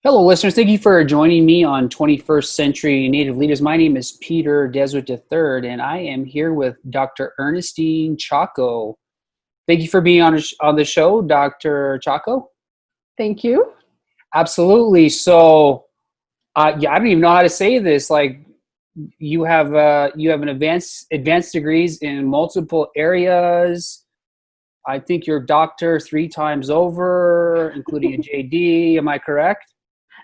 Hello, listeners. Thank you for joining me on 21st Century Native Leaders. My name is Peter Desert III, and I am here with Dr. Ernestine Chaco. Thank you for being on the show, Dr. Chaco. Thank you. Absolutely. So, yeah, I don't even know how to say this. Like, you have an advanced degrees in multiple areas. I think you're doctor 3 times over, including a JD. Am I correct?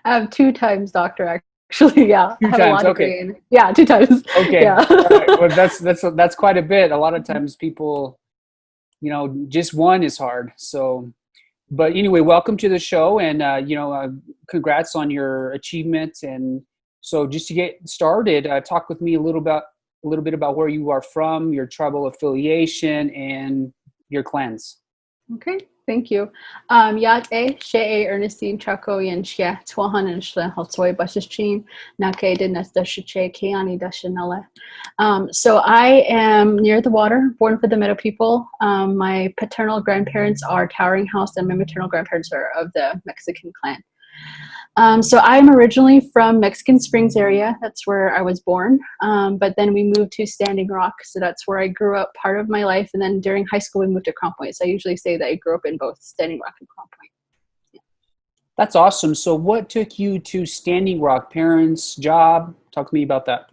I have 2 times doctor actually. Yeah, I Two have a times. law Okay. degree in. Yeah, 2 times. Okay. Yeah. All right. Well, that's quite a bit. A lot of times people, just one is hard. So, but anyway, welcome to the show, and congrats on your achievements. And so, just to get started, talk with me a little bit about where you are from, your tribal affiliation, and your clans. Okay. Thank you. Yate she Ernestine Chaco yen shia twahan and shlen hotsoi bashishin nake dinas dashiche kiani dashinale. So I am near the water, born for the Meadow people. My paternal grandparents are Towering House, and my maternal grandparents are of the Mexican clan. So I'm originally from Mexican Springs area. That's where I was born. But then we moved to Standing Rock. So that's where I grew up part of my life. And then during high school, we moved to Crown Point. So I usually say that I grew up in both Standing Rock and Crown Point. That's awesome. So, what took you to Standing Rock? Parents, job? Talk to me about that.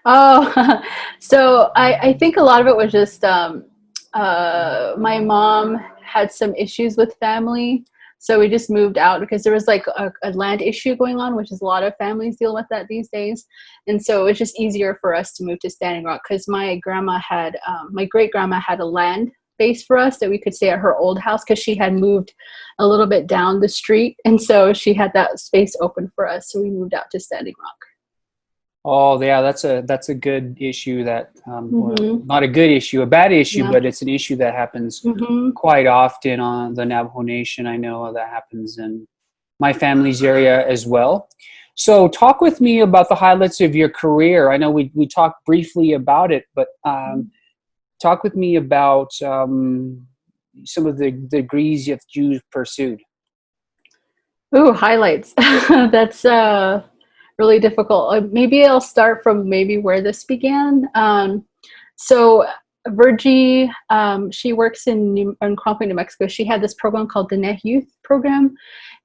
Oh, so I think a lot of it was just my mom had some issues with family. So we just moved out because there was like a land issue going on, which is a lot of families deal with that these days. And so it was just easier for us to move to Standing Rock because my great grandma had a land base for us that we could stay at her old house because she had moved a little bit down the street. And so she had that space open for us. So we moved out to Standing Rock. Oh, yeah, that's a good issue that, well, Mm-hmm. not a good issue, a bad issue, Yeah. but it's an issue that happens Mm-hmm. quite often on the Navajo Nation. I know that happens in my family's area as well. So, talk with me about the highlights of your career. I know we talked briefly about it, but talk with me about some of the degrees that you've pursued. Ooh, highlights. That's really difficult. Maybe I'll start from maybe where this began. So Virgie, she works in Crown Point, New Mexico. She had this program called the Net Youth Program,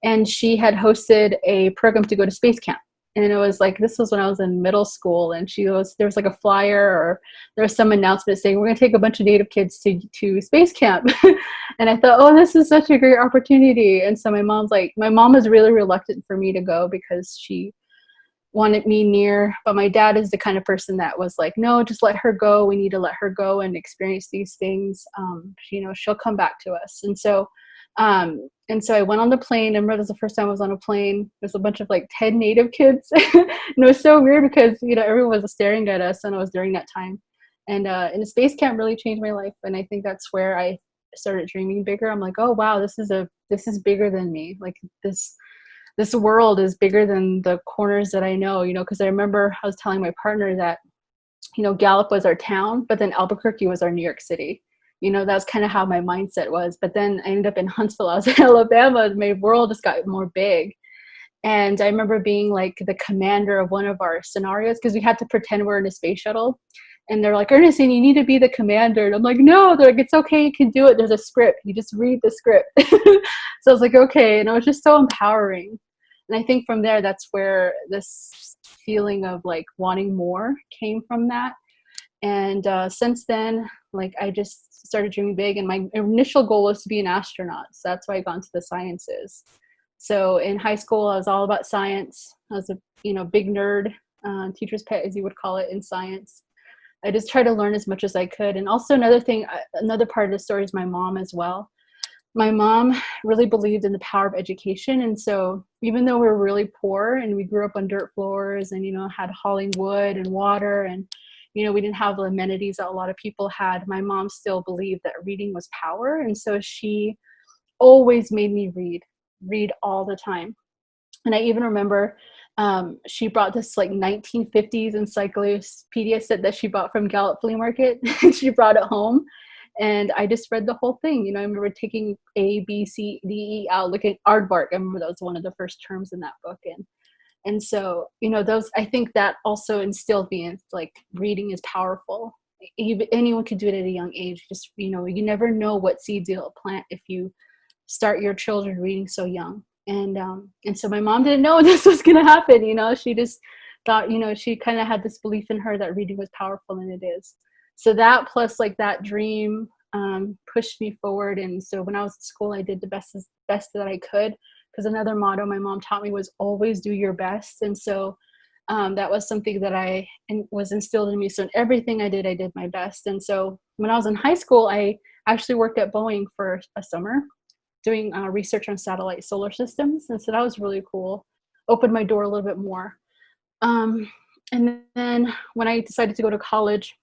and she had hosted a program to go to space camp. And it was like, this was when I was in middle school, and there was like a flyer, or there was some announcement saying, we're going to take a bunch of Native kids to space camp. And I thought, oh, this is such a great opportunity. And so my mom was really reluctant for me to go because she wanted me near, but my dad is the kind of person that was like, no, just let her go. We need to let her go and experience these things. She'll come back to us. And so I went on the plane. I remember it was the first time I was on a plane. There's a bunch of like 10 Native kids. And it was so weird because, everyone was staring at us, and it was during that time. And the space camp really changed my life. And I think that's where I started dreaming bigger. I'm like, oh, wow, this is bigger than me. Like this world is bigger than the corners that I know, because I remember I was telling my partner that, Gallup was our town, but then Albuquerque was our New York City. That's kind of how my mindset was. But then I ended up in Huntsville. I was in Alabama. My world just got more big. And I remember being like the commander of one of our scenarios because we had to pretend we're in a space shuttle. And they're like, Ernestine, you need to be the commander. And I'm like, no, they're like, it's okay. You can do it. There's a script. You just read the script. So I was like, okay. And it was just so empowering. And I think from there, that's where this feeling of like wanting more came from that. And since then, like I just started dreaming big, and my initial goal was to be an astronaut. So that's why I got into the sciences. So in high school, I was all about science. I was a big nerd, teacher's pet, as you would call it, in science. I just tried to learn as much as I could. And also another part of the story is my mom as well. My mom really believed in the power of education. And so even though we were really poor and we grew up on dirt floors and, had hauling wood and water and, we didn't have the amenities that a lot of people had, my mom still believed that reading was power. And so she always made me read all the time. And I even remember she brought this like 1950s encyclopedia set that she bought from Gallup Flea Market. She brought it home. And I just read the whole thing. You know, I remember taking A, B, C, D, E out, looking at aardvark. I remember that was one of the first terms in that book. And so, you know, those, I think that also instilled me in, like, reading is powerful. Even anyone could do it at a young age. Just, you know, you never know what seeds you'll plant if you start your children reading so young. And so my mom didn't know this was going to happen. You know, she just thought, you know, she kind of had this belief in her that reading was powerful, and it is. So that plus like that dream pushed me forward. And so when I was at school, I did the best that I could, because another motto my mom taught me was always do your best. And so that was something that was instilled in me. So in everything I did my best. And so when I was in high school, I actually worked at Boeing for a summer doing research on satellite solar systems. And so that was really cool. Opened my door a little bit more. And then when I decided to go to college,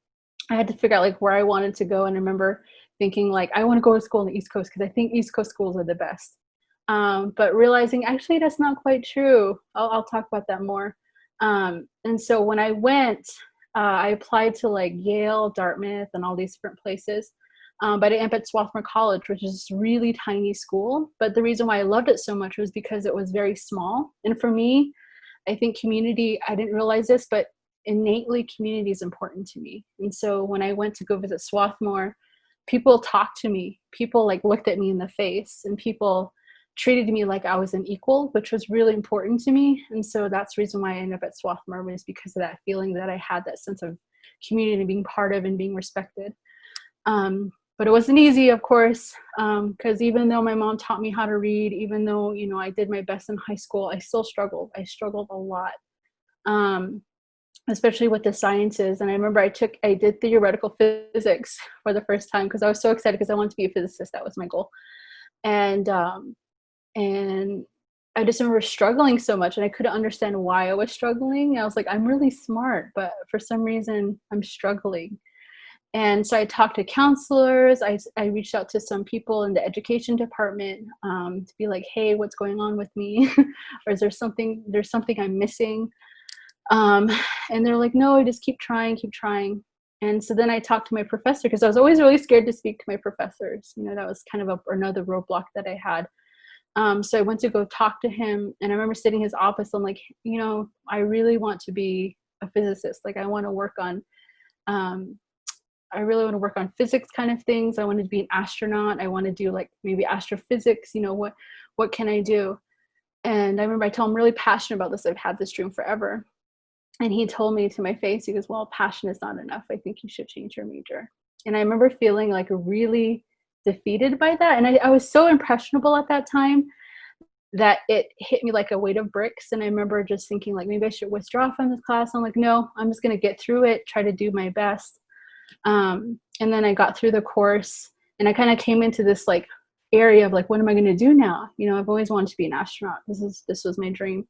I had to figure out like where I wanted to go. And I remember thinking like, I want to go to school on the East Coast because I think East Coast schools are the best. But realizing actually that's not quite true. I'll talk about that more. And so when I went, I applied to like Yale, Dartmouth, and all these different places. But I ended up at Swarthmore College, which is this really tiny school. But the reason why I loved it so much was because it was very small. And for me, I think community, I didn't realize this, but innately community is important to me. And so when I went to go visit Swarthmore, people talked to me. People like looked at me in the face, and people treated me like I was an equal, which was really important to me. And so that's the reason why I ended up at Swarthmore, was because of that feeling that I had, that sense of community, being part of and being respected. But it wasn't easy, of course, because even though my mom taught me how to read, even though, you know, I did my best in high school, I still struggled. I struggled a lot, especially with the sciences. And I remember I did theoretical physics for the first time because I was so excited because I wanted to be a physicist. That was my goal. And I just remember struggling so much, and I couldn't understand why I was struggling. I was like, I'm really smart, but for some reason I'm struggling. And so I talked to counselors. I reached out to some people in the education department to be like, hey, what's going on with me? Or is there's something I'm missing? And they're like, no, just keep trying. And so then I talked to my professor, because I was always really scared to speak to my professors. You know, that was kind of another roadblock that I had. So I went to go talk to him, and I remember sitting in his office. I'm like, you know, I really want to be a physicist. Like, I want to work on physics kind of things. I wanted to be an astronaut. I want to do like maybe astrophysics. You know, what can I do? And I remember I told him I'm really passionate about this. I've had this dream forever. And he told me to my face, he goes, well, passion is not enough. I think you should change your major. And I remember feeling like really defeated by that. And I was so impressionable at that time that it hit me like a weight of bricks. And I remember just thinking like, maybe I should withdraw from this class. I'm like, no, I'm just going to get through it, try to do my best. And then I got through the course, and I kind of came into this like area of like, what am I going to do now? You know, I've always wanted to be an astronaut. This was my dream.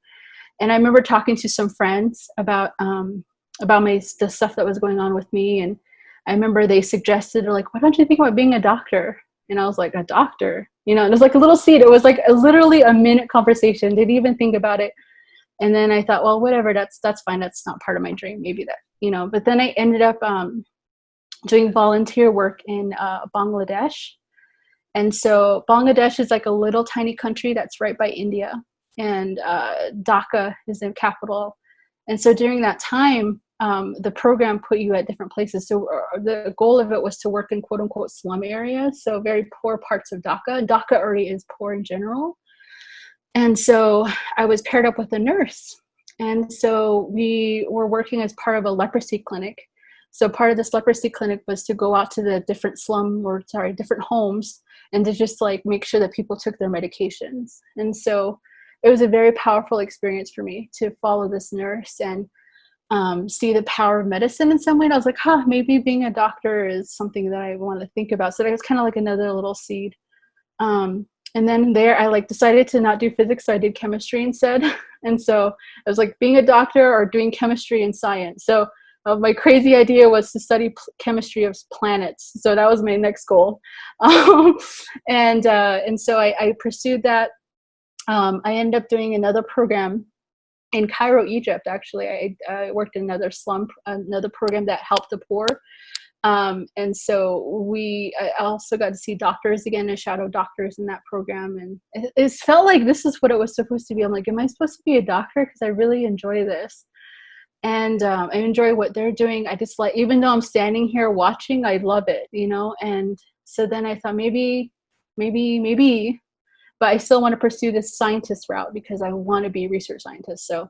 And I remember talking to some friends about the stuff that was going on with me. And I remember they suggested, like, why don't you think about being a doctor? And I was like, a doctor? You know, it was like a little seed. It was like literally a minute conversation. Didn't even think about it. And then I thought, well, whatever, that's fine. That's not part of my dream. Maybe that, you know, but then I ended up doing volunteer work in Bangladesh. And so Bangladesh is like a little tiny country that's right by India. And Dhaka is the capital. And so during that time, the program put you at different places. So the goal of it was to work in quote unquote slum areas. So very poor parts of Dhaka. Dhaka already is poor in general. And so I was paired up with a nurse. And so we were working as part of a leprosy clinic. So part of this leprosy clinic was to go out to the different different homes, and to just like make sure that people took their medications. And so it was a very powerful experience for me to follow this nurse and see the power of medicine in some way. And I was like, maybe being a doctor is something that I want to think about. So that was kind of like another little seed. And then there I like decided to not do physics. So I did chemistry instead. And so I was like being a doctor or doing chemistry and science. So my crazy idea was to study chemistry of planets. So that was my next goal. And so I pursued that. I ended up doing another program in Cairo, Egypt. Actually, I worked in another program that helped the poor. And so I also got to see doctors again and shadow doctors in that program. And it felt like this is what it was supposed to be. I'm like, am I supposed to be a doctor? Because I really enjoy this. And I enjoy what they're doing. I just like, even though I'm standing here watching, I love it, you know? And so then I thought maybe, but I still want to pursue this scientist route because I want to be a research scientist. So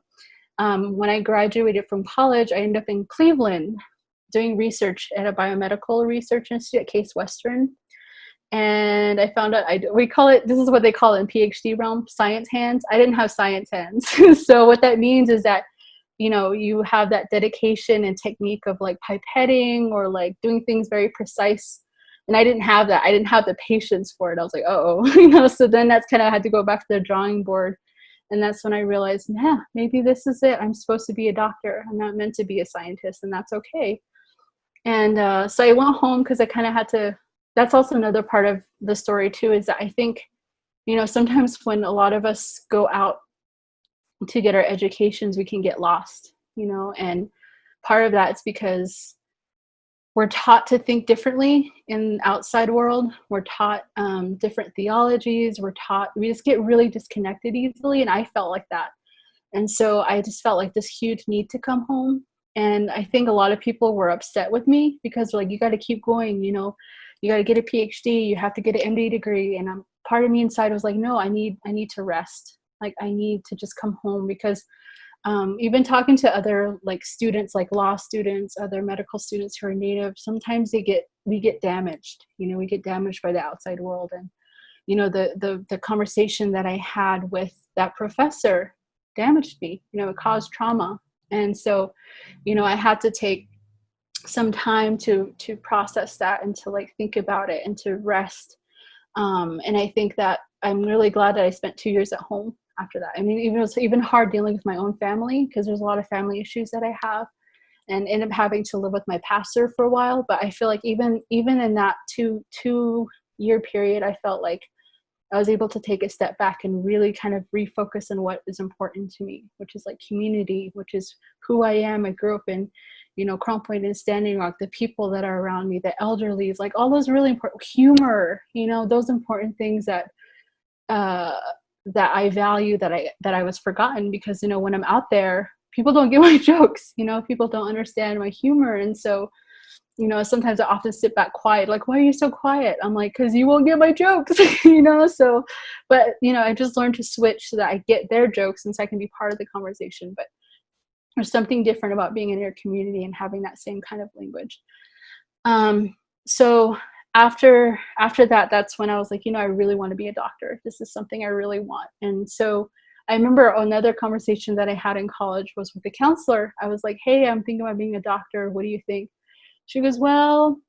when I graduated from college, I ended up in Cleveland doing research at a biomedical research institute at Case Western. And I found out, this is what they call it in PhD realm, science hands. I didn't have science hands. So what that means is that, you know, you have that dedication and technique of like pipetting or like doing things very precise. And I didn't have that. I didn't have the patience for it. I was like, you know, so then that's kind of, I had to go back to the drawing board. And that's when I realized, maybe this is it. I'm supposed to be a doctor. I'm not meant to be a scientist, and that's okay. And so I went home because I kind of had to, that's also another part of the story too, is that I think, you know, sometimes when a lot of us go out to get our educations, we can get lost, you know, and part of that is because we're taught to think differently in the outside world. We're taught different theologies. We just get really disconnected easily. And I felt like that. And so I just felt like this huge need to come home. And I think a lot of people were upset with me because they're like, you got to keep going, you know, you got to get a PhD, you have to get an MD degree. And part of me inside was like, no, I need to rest. Like I need to just come home because even talking to other like students, like law students, other medical students who are Native, sometimes we get damaged, you know, we get damaged by the outside world. And, you know, the conversation that I had with that professor damaged me, you know, it caused trauma. And so, you know, I had to take some time to process that and to like think about it and to rest. And I think that I'm really glad that I spent 2 years at home after that. I mean, it was even hard dealing with my own family because there's a lot of family issues that I have, and ended up having to live with my pastor for a while. But I feel like even in that two-year period, I felt like I was able to take a step back and really kind of refocus on what is important to me, which is like community, which is who I am. I grew up in, you know, Crown Point and Standing Rock, the people that are around me, the elderlies, like all those really important, humor, you know, those important things that I value that I was forgotten because, you know, when I'm out there, people don't get my jokes, you know, people don't understand my humor. And so, you know, sometimes I often sit back quiet, like, why are you so quiet? I'm like, because you won't get my jokes, you know? So, but, you know, I just learned to switch so that I get their jokes and so I can be part of the conversation. But there's something different about being in your community and having that same kind of language. So after that, that's when I was like, you know, I really want to be a doctor. This is something I really want. And so I remember another conversation that I had in college was with a counselor. I was like, hey, I'm thinking about being a doctor. What do you think? She goes, well,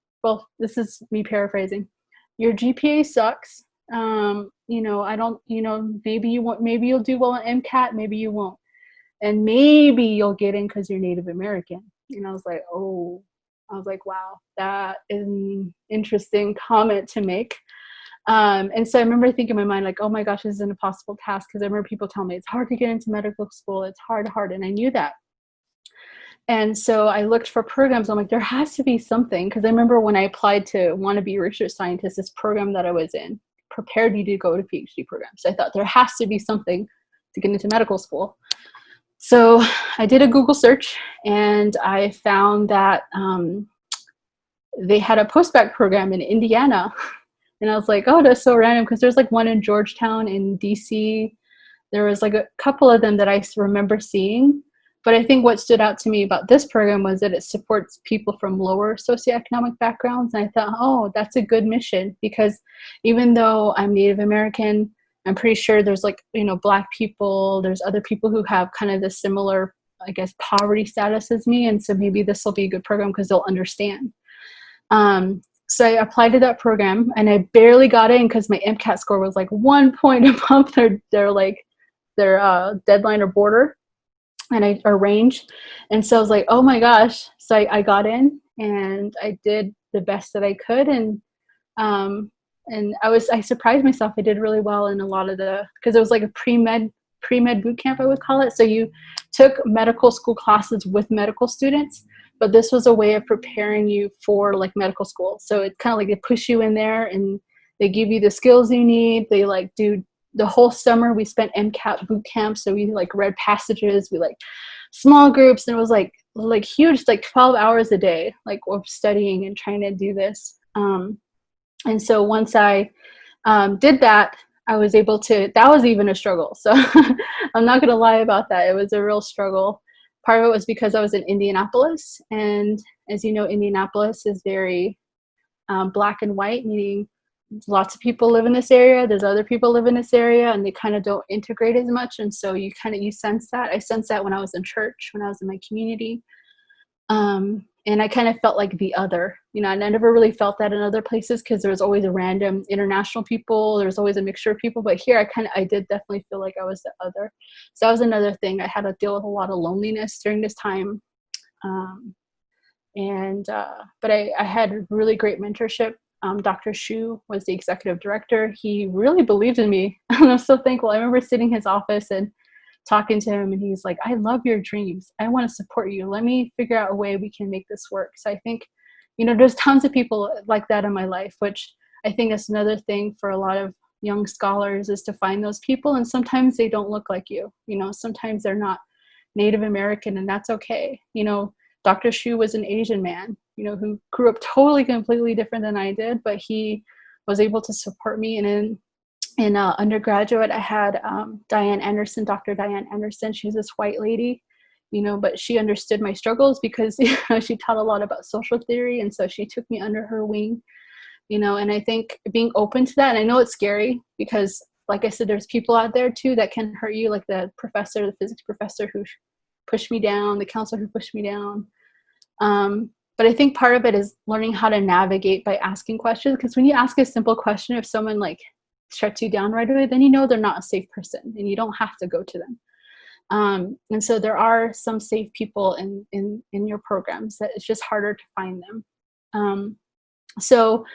this is me paraphrasing. Your GPA sucks. You know, I don't, you know, maybe you'll do well in MCAT, maybe you won't. And maybe you'll get in because you're Native American. And I was like, wow, that is an interesting comment to make. And so I remember thinking in my mind, like, oh my gosh, this is an impossible task. Because I remember people telling me it's hard to get into medical school. It's hard. And I knew that. And so I looked for programs. I'm like, there has to be something. Because I remember when I applied to want to be a research scientist, this program that I was in prepared you to go to PhD programs. So I thought there has to be something to get into medical school. So I did a Google search and I found that they had a postbac program in Indiana. And I was like, oh, that's so random because there's like one in Georgetown in DC. There was like a couple of them that I remember seeing. But I think what stood out to me about this program was that it supports people from lower socioeconomic backgrounds. And I thought, oh, that's a good mission because even though I'm Native American, I'm pretty sure there's like, you know, Black people, there's other people who have kind of the similar, I guess, poverty status as me. And so maybe this will be a good program because they'll understand. So I applied to that program and I barely got in because my MCAT score was like 1 point above their deadline or border. And or range. And so I was like, oh my gosh. So I got in and I did the best that I could. And I surprised myself. I did really well in a lot of because it was like a pre-med boot camp, I would call it. So you took medical school classes with medical students, but this was a way of preparing you for like medical school. So it's kind of like they push you in there and they give you the skills you need. They like do the whole summer. We spent MCAT boot camp. So we like read passages, we like small groups, and it was like huge, like 12 hours a day, like of studying and trying to do this. And so once I did that, I was able to, that was even a struggle. So I'm not going to lie about that. It was a real struggle. Part of it was because I was in Indianapolis. And as you know, Indianapolis is very black and white, meaning lots of people live in this area. There's other people live in this area, and they kind of don't integrate as much. And so you sense that. I sensed that when I was in church, when I was in my community. And I kind of felt like the other, and I never really felt that in other places because there was always a random international people. There was always a mixture of people, but here I did definitely feel like I was the other. So that was another thing. I had to deal with a lot of loneliness during this time. But I had really great mentorship. Dr. Shu was the executive director. He really believed in me. And I'm so thankful. I remember sitting in his office and talking to him, and he's like, I love your dreams. I want to support you. Let me figure out a way we can make this work. So I think, there's tons of people like that in my life, which I think is another thing for a lot of young scholars, is to find those people. And sometimes they don't look like you, sometimes they're not Native American, and that's okay. Dr. Shu was an Asian man, who grew up totally, completely different than I did, but he was able to support me. And in undergraduate, I had Diane Anderson, Dr. Diane Anderson. She's this white lady, but she understood my struggles because she taught a lot about social theory. And so she took me under her wing, and I think being open to that, and I know it's scary because, like I said, there's people out there too that can hurt you, like the physics professor who pushed me down, the counselor who pushed me down. But I think part of it is learning how to navigate by asking questions, because when you ask a simple question, if someone like shuts you down right away, then they're not a safe person and you don't have to go to them. And so there are some safe people in your programs that it's just harder to find them. So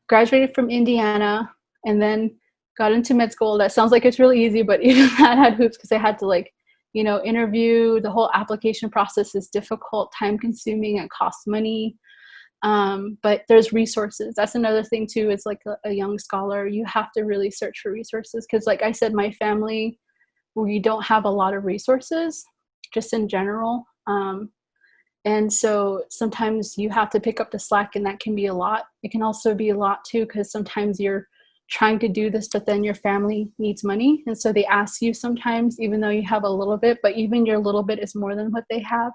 graduated from Indiana and then got into med school. That sounds like it's really easy, but even that had hoops because I had to interview. The whole application process is difficult, time consuming, and costs money. But there's resources. That's another thing too. It's like a young scholar, you have to really search for resources. Cause like I said, my family, we don't have a lot of resources just in general. And so sometimes you have to pick up the slack, and that can be a lot. It can also be a lot too, cause sometimes you're trying to do this, but then your family needs money. And so they ask you sometimes, even though you have a little bit, but even your little bit is more than what they have.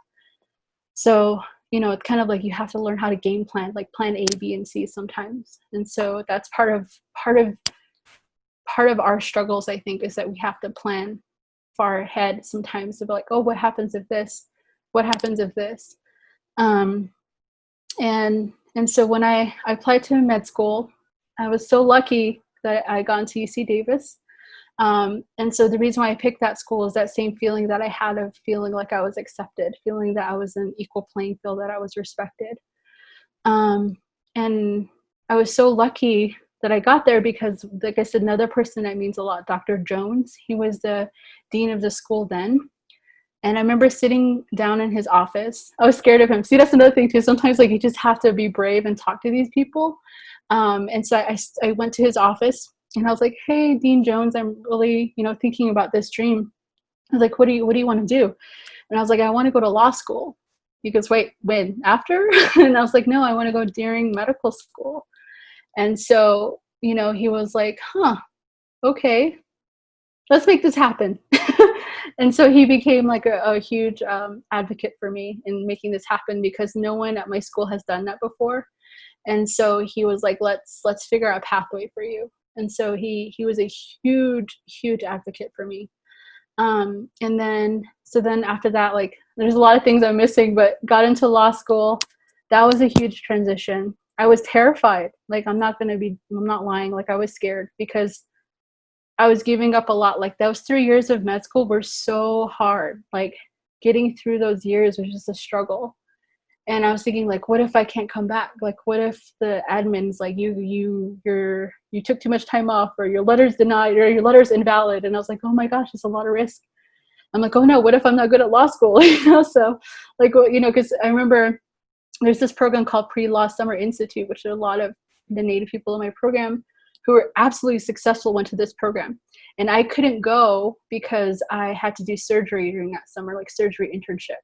So it's kind of like you have to learn how to game plan, like plan A, B, and C sometimes. And so that's part of our struggles, I think, is that we have to plan far ahead sometimes to be like, oh, what happens if this? What happens if this? And so when I applied to med school, I was so lucky that I got into UC Davis. And so the reason why I picked that school is that same feeling that I had of feeling like I was accepted, feeling that I was in equal playing field, that I was respected. And I was so lucky that I got there because, like I said, another person that means a lot, Dr. Jones, he was the dean of the school then. And I remember sitting down in his office. I was scared of him. See, that's another thing too. Sometimes you just have to be brave and talk to these people. And so I went to his office and I was like, hey, Dean Jones, I'm really, thinking about this dream. I was like, what do you want to do? And I was like, I want to go to law school. He goes, wait, when? After? And I was like, no, I want to go during medical school. And so, he was like, okay, let's make this happen. And so he became like a huge advocate for me in making this happen because no one at my school has done that before. And so he was like, let's figure out a pathway for you. And so he was a huge, huge advocate for me. And then after that, there's a lot of things I'm missing, but got into law school. That was a huge transition. I was terrified. I'm not lying. I was scared because I was giving up a lot. Those 3 years of med school were so hard. Getting through those years was just a struggle. And I was thinking, what if I can't come back? What if the admin's you took too much time off, or your letter's denied, or your letter's invalid? And I was like, oh my gosh, it's a lot of risk. I'm like, oh no, what if I'm not good at law school? So because I remember there's this program called Pre-Law Summer Institute, which are a lot of the Native people in my program who were absolutely successful went to this program. And I couldn't go because I had to do surgery during that summer, like surgery internship.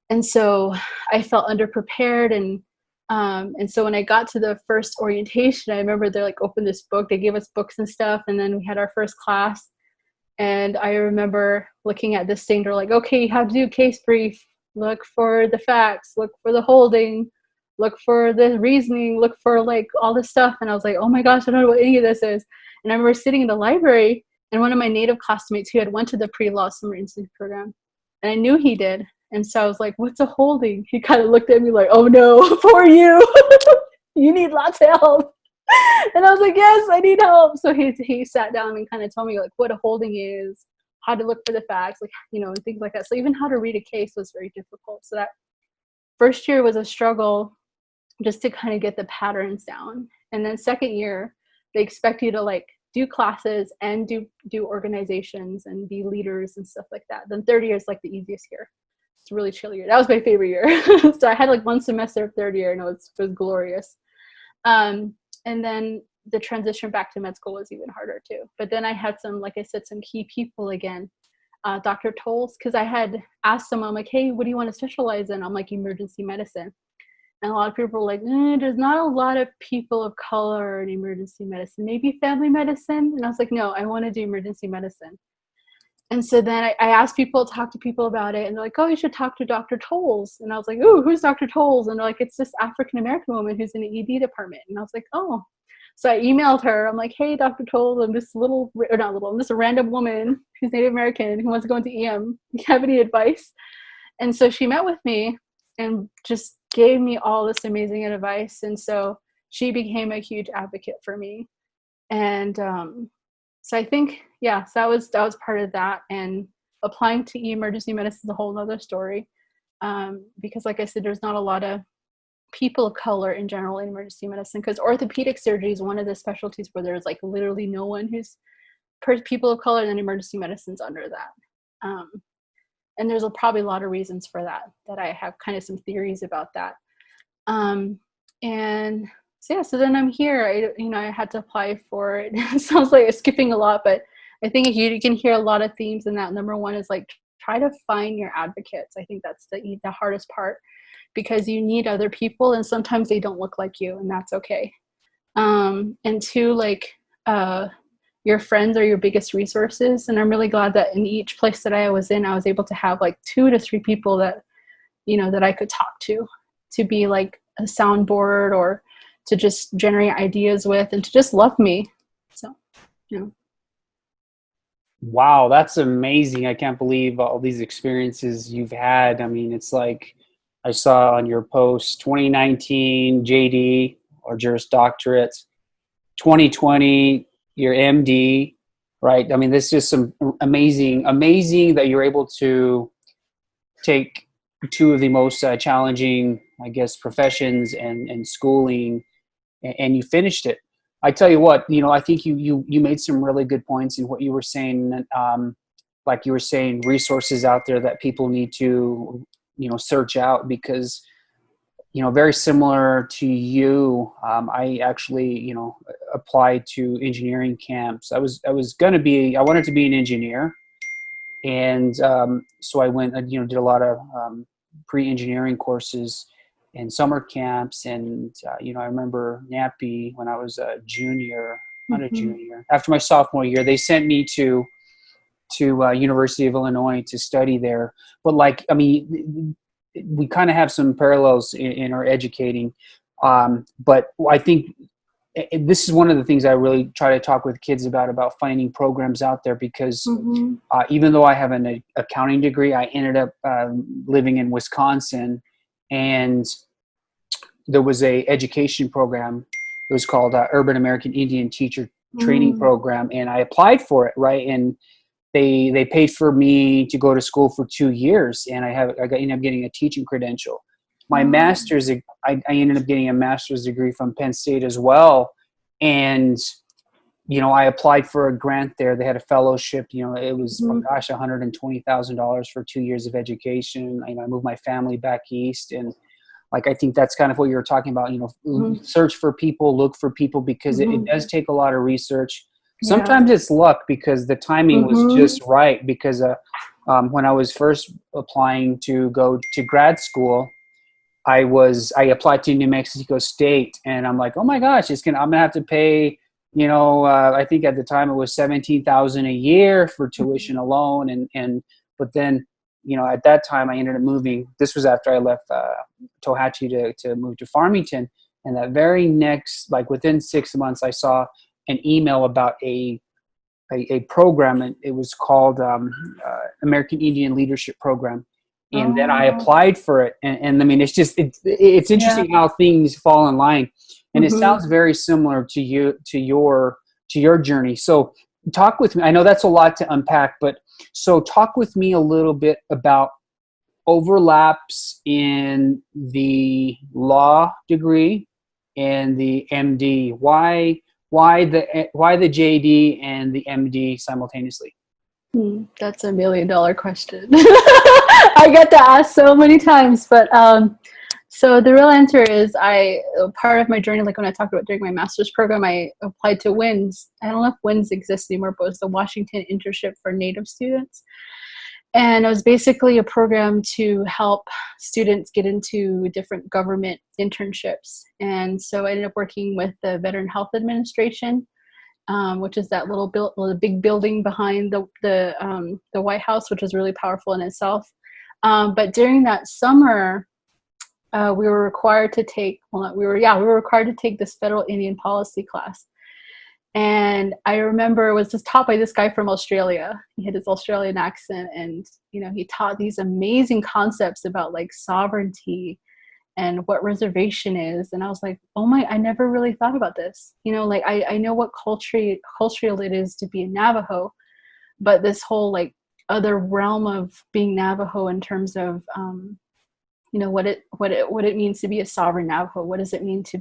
And so I felt underprepared. And so when I got to the first orientation, I remember they like opened this book, they gave us books and stuff. And then we had our first class. And I remember looking at this thing, they're like, okay, you have to do a case brief, look for the facts, look for the holding, look for the reasoning, look for like all this stuff. And I was like, oh my gosh, I don't know what any of this is. And I remember sitting in the library and one of my Native classmates who had went to the Pre-Law Summer Institute program, and I knew he did. And so I was like, what's a holding? He kind of looked at me like, oh no, poor you. You need lots of help. And I was like, yes, I need help. So he sat down and kind of told me like what a holding is, how to look for the facts, like, you know, and things like that. So even how to read a case was very difficult. So that first year was a struggle just to kind of get the patterns down. And then second year, they expect you to like do classes and do organizations and be leaders and stuff like that. Then third year is like the easiest year. It's a really chill year. That was my favorite year. So I had like one semester of third year and it was glorious. And then the transition back to med school was even harder too. But then I had some, like I said, some key people again. Dr. Tolles, because I had asked someone like, hey, what do you want to specialize in? I'm like, emergency medicine. And a lot of people were like, there's not a lot of people of color in emergency medicine, maybe family medicine. And I was like, no, I want to do emergency medicine. And so then I asked people, talk to people about it. And they're like, oh, you should talk to Dr. Tolles. And I was like, oh, who's Dr. Tolles? And they're like, it's this African-American woman who's in the ED department. And I was like, oh. So I emailed her. I'm like, hey, Dr. Tolles, I'm just a random woman who's Native American who wants to go into EM. Do you have any advice? And so she met with me and just gave me all this amazing advice. And so she became a huge advocate for me. And so I think, yeah, so that was part of that. And applying to emergency medicine is a whole other story. Because like I said, there's not a lot of people of color in general in emergency medicine, because orthopedic surgery is one of the specialties where there's like literally no one who's people of color, and then emergency medicine's under that. And there's probably a lot of reasons for that I have kind of some theories about that. And so yeah, so then I'm here. I had to apply for it. It sounds like I'm skipping a lot, but I think you can hear a lot of themes in that. Number one is like, try to find your advocates. I think that's the hardest part, because you need other people and sometimes they don't look like you, and that's okay. And two, like, your friends are your biggest resources. And I'm really glad that in each place that I was in, I was able to have like 2 to 3 people that, that I could talk to be like a soundboard, or to just generate ideas with, and to just love me. So, Wow, that's amazing. I can't believe all these experiences you've had. I mean, it's like I saw on your post 2019 JD or Juris Doctorate, 2020 your MD, right? I mean, this is just some amazing that you're able to take 2 of the most challenging, I guess, professions and schooling, and you finished it. I tell you what, I think you made some really good points in what you were saying. Like you were saying, resources out there that people need to, search out, because, very similar to you, I actually, applied to engineering camps. I wanted to be an engineer. And so I went, did a lot of pre-engineering courses and summer camps. And, I remember NAPI when I was a junior, not a junior, after my sophomore year, they sent me to University of Illinois to study there. But we kind of have some parallels in our educating. But I think this is one of the things I really try to talk with kids about finding programs out there, because even though I have an accounting degree, I ended up living in Wisconsin, and there was a education program. It was called Urban American Indian Teacher Training Program, and I applied for it, right? And they paid for me to go to school for 2 years, and I ended up getting a teaching credential. My master's, I ended up getting a master's degree from Penn State as well. And, I applied for a grant there. They had a fellowship, it was, $120,000 for 2 years of education. I moved my family back east, and like, I think that's kind of what you were talking about, search for people, look for people, because it does take a lot of research. Sometimes it's luck because the timing was just right, because when I was first applying to go to grad school, I applied to New Mexico State, and I'm like, oh my gosh, I'm gonna have to pay, I think at the time it was $17,000 a year for tuition alone, but then, at that time I ended up moving. This was after I left Tohatchee to move to Farmington, and that very next, like within 6 months, I saw an email about a program, and it was called American Indian Leadership Program. And then I applied for it, and I mean, it's interesting how things fall in line, and it sounds very similar to your journey. So talk with me. I know that's a lot to unpack, but so talk with me a little bit about overlaps in the law degree and the MD. Why the JD and the MD simultaneously? That's $1 million question. I get to ask so many times, but so the real answer is, part of my journey, like when I talked about during my master's program, I applied to WINS. I don't know if WINS exists anymore, but it was the Washington Internship for Native Students. And it was basically a program to help students get into different government internships. And so I ended up working with the Veteran Health Administration, which is that the big building behind the White House, which is really powerful in itself. But during that summer, we were required to take this federal Indian policy class. And I remember it was just taught by this guy from Australia. He had his Australian accent, and he taught these amazing concepts about like sovereignty and what reservation is. And I was like, oh my, I never really thought about this. Like I know what cultural it is to be a Navajo, but this whole like other realm of being Navajo in terms of what it means to be a sovereign Navajo. What does it mean to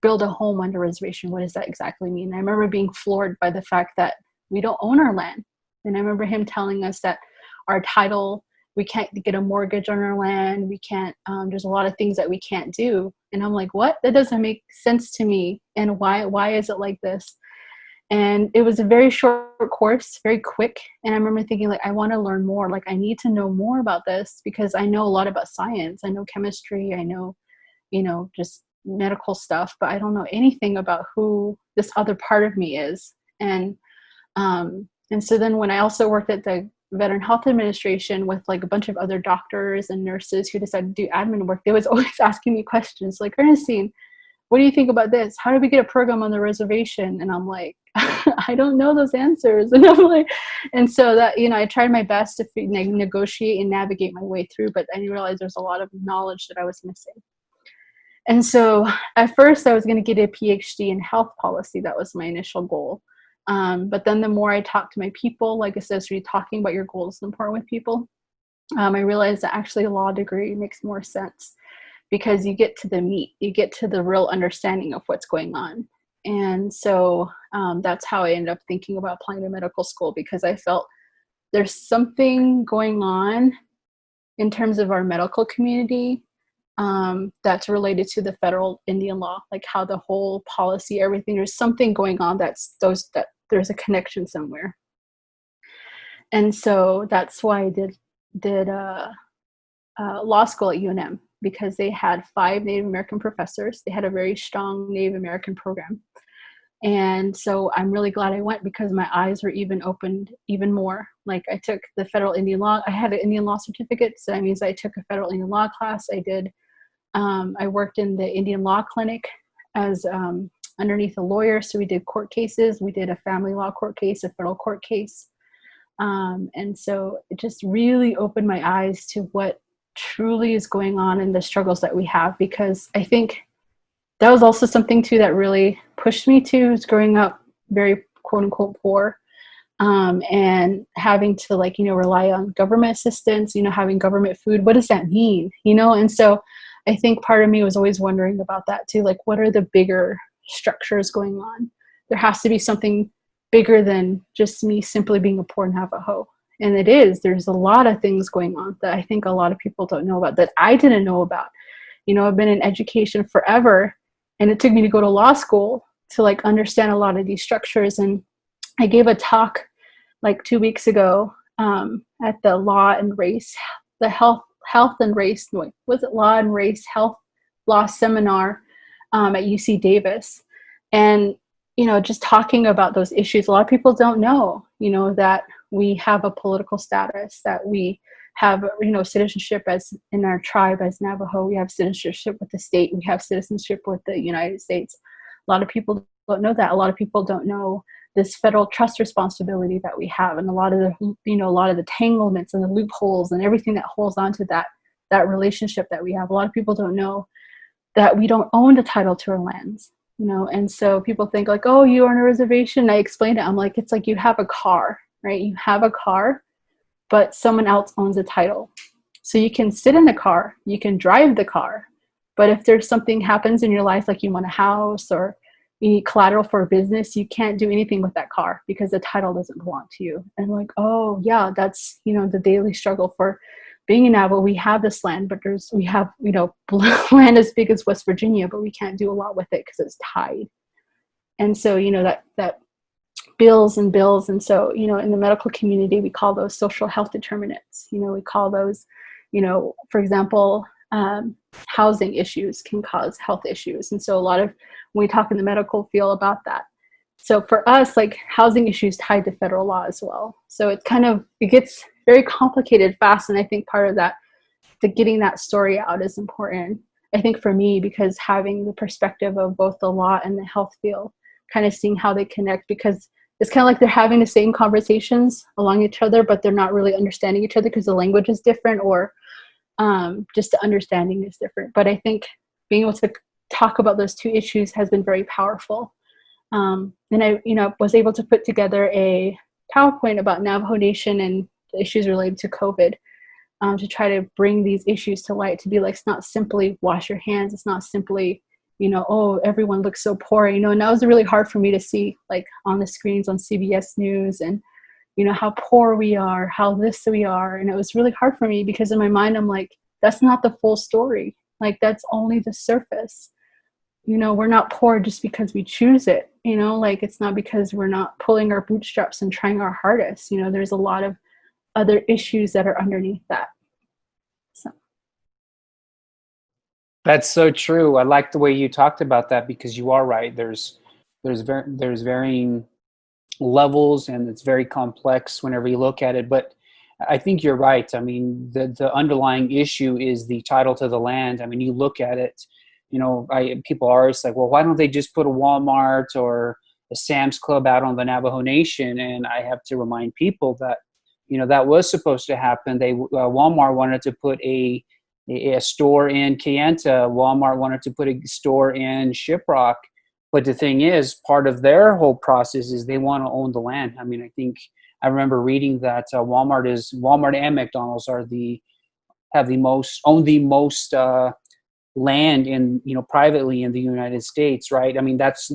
build a home on a reservation? What does that exactly mean? I remember being floored by the fact that we don't own our land. And I remember him telling us that our title, we can't get a mortgage on our land. We can't, there's a lot of things that we can't do. And I'm like, what? That doesn't make sense to me. And why is it like this? And it was a very short course, very quick. And I remember thinking, like, I want to learn more. Like, I need to know more about this, because I know a lot about science. I know chemistry. I know, just medical stuff, but I don't know anything about who this other part of me is. And so then when I also worked at the Veteran Health Administration with like a bunch of other doctors and nurses who decided to do admin work, they was always asking me questions like, Ernestine, what do you think about this? How do we get a program on the reservation? And I'm like, I don't know those answers. And I'm like, and so that, I tried my best to negotiate and navigate my way through, but I realized there's a lot of knowledge that I was missing. And so at first I was going to get a PhD in health policy. That was my initial goal. But then the more I talked to my people, like I said, so you're talking about your goals is important with people. I realized that actually a law degree makes more sense, because you get to the meat, you get to the real understanding of what's going on. And so that's how I ended up thinking about applying to medical school, because I felt there's something going on in terms of our medical community that's related to the federal Indian law, like how the whole policy, everything, there's something going on that there's a connection somewhere. And so that's why I did law school at UNM, because they had 5 Native American professors. They had a very strong Native American program. And so I'm really glad I went, because my eyes were even opened even more. Like I took the federal Indian law. I had an Indian law certificate. So that means I took a federal Indian law class. I worked in the Indian law clinic as underneath a lawyer. So we did court cases. We did a family law court case, a federal court case. And so it just really opened my eyes to what truly is going on in the struggles that we have, because I think that was also something too that really pushed me to growing up very quote unquote poor, and having to rely on government assistance, having government food. What does that mean? And so I think part of me was always wondering about that too. Like, what are the bigger structures going on? There has to be something bigger than just me simply being a poor Navajo. And there's a lot of things going on that I think a lot of people don't know about, that I didn't know about. I've been in education forever, and it took me to go to law school to like understand a lot of these structures. And I gave a talk like 2 weeks ago at the health and race, was it law and race health law seminar at UC Davis. And, just talking about those issues, a lot of people don't know, that we have a political status, that we have, citizenship as in our tribe as Navajo, we have citizenship with the state, we have citizenship with the United States. A lot of people don't know that. A lot of people don't know this federal trust responsibility that we have, and a lot of the entanglements and the loopholes and everything that holds on to that relationship that we have. A lot of people don't know that we don't own the title to our lands, and so people think like, oh, you are on a reservation. I explained it. I'm like, it's like you have a car, right? You have a car, but someone else owns the title. So you can sit in the car, you can drive the car, but if there's something happens in your life, like you want a house or you need collateral for a business, you can't do anything with that car because the title doesn't belong to you. And like, oh yeah, that's, the daily struggle for being in Navajo. We have this land, but we have, land as big as West Virginia, but we can't do a lot with it because it's tied. And so, that bills and bills. And so, in the medical community, we call those social health determinants. We call those, for example, housing issues can cause health issues. And so when we talk in the medical field about that. So for us, like housing issues tied to federal law as well. So it gets very complicated fast. And I think part of that, getting that story out is important. I think for me, because having the perspective of both the law and the health field, kind of seeing how they connect, because it's kind of like they're having the same conversations along each other, but they're not really understanding each other because the language is different, or just the understanding is different. But I think being able to talk about those two issues has been very powerful. And I, was able to put together a PowerPoint about Navajo Nation and the issues related to COVID, to try to bring these issues to light, to be like, it's not simply wash your hands. It's not simply, oh, everyone looks so poor, and that was really hard for me to see, like on the screens on CBS News, and how poor we are, how this we are. And it was really hard for me because in my mind, I'm like, that's not the full story. Like, that's only the surface. We're not poor just because we choose it, like it's not because we're not pulling our bootstraps and trying our hardest. There's a lot of other issues that are underneath that. So. That's so true. I like the way you talked about that, because you are right. There's varying levels, and it's very complex whenever you look at it. But I think you're right. I mean, the underlying issue is the title to the land. I mean, you look at it, people are always like, well, why don't they just put a Walmart or a Sam's Club out on the Navajo Nation? And I have to remind people that, that was supposed to happen. Walmart wanted to put a store in Kayenta. Walmart wanted to put a store in Shiprock. But the thing is, part of their whole process is they want to own the land. I mean, I remember reading that Walmart and McDonald's own the most land in, privately in the United States, right? I mean, that's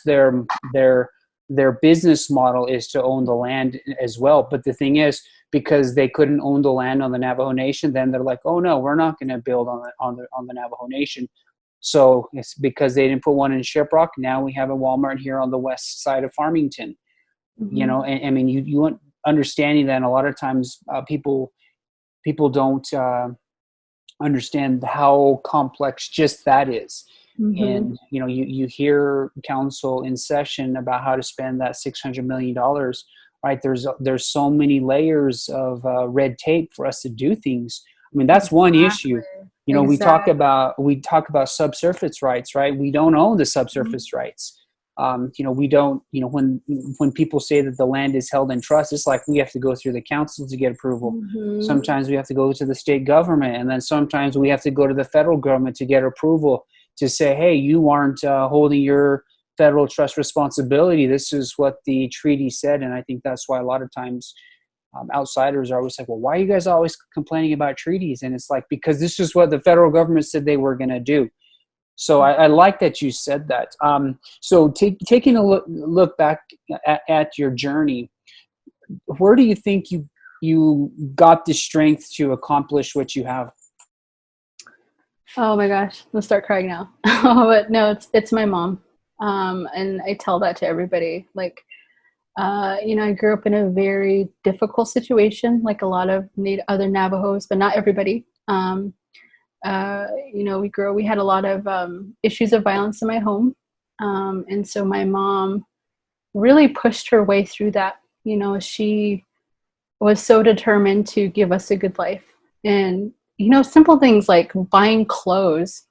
their business model, is to own the land as well. But the thing is, because they couldn't own the land on the Navajo Nation, then they're like, oh no, we're not going to build on the Navajo Nation. So it's because they didn't put one in Shiprock. Now we have a Walmart here on the west side of Farmington. Mm-hmm. And I mean, you want understanding that a lot of times people don't understand how complex just that is. Mm-hmm. And you hear council in session about how to spend that $600 million, right? There's so many layers of red tape for us to do things. I mean, that's one issue. Exactly. We talk about subsurface rights, right? We don't own the subsurface mm-hmm. rights. We don't, when people say that the land is held in trust, it's like we have to go through the council to get approval. Mm-hmm. Sometimes we have to go to the state government, and then sometimes we have to go to the federal government to get approval to say, hey, you aren't holding your federal trust responsibility. This is what the treaty said. And I think that's why a lot of times outsiders are always like, well, why are you guys always complaining about treaties? And it's like, because this is what the federal government said they were going to do. So I like that you said that. So taking a look back at your journey, where do you think you got the strength to accomplish what you have? Oh my gosh, I'm gonna start crying now. But no, it's my mom. And I tell that to everybody. Like, I grew up in a very difficult situation, like a lot of other Navajos, but not everybody. We had a lot of issues of violence in my home. And so my mom really pushed her way through that. She was so determined to give us a good life. And, simple things like buying clothes,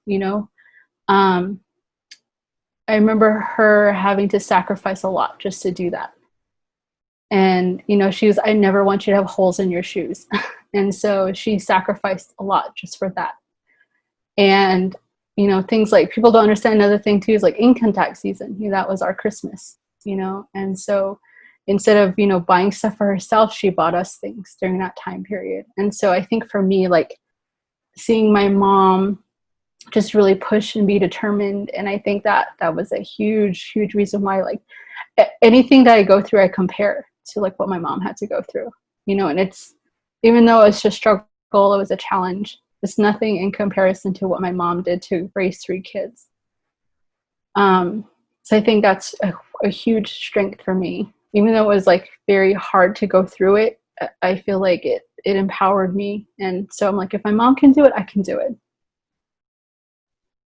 um, I remember her having to sacrifice a lot just to do that. And, she was, I never want you to have holes in your shoes. And so she sacrificed a lot just for that. And, things like people don't understand another thing too is like income tax season. That was our Christmas, and so instead of, buying stuff for herself, she bought us things during that time period. And so I think for me, like seeing my mom just really push and be determined. And I think that was a huge, huge reason why, like anything that I go through, I compare to like what my mom had to go through, and it's, even though it's just struggle, it was a challenge. It's nothing in comparison to what my mom did to raise 3 kids. So I think that's a huge strength for me. Even though it was like very hard to go through it, I feel like it empowered me. And so I'm like, if my mom can do it, I can do it.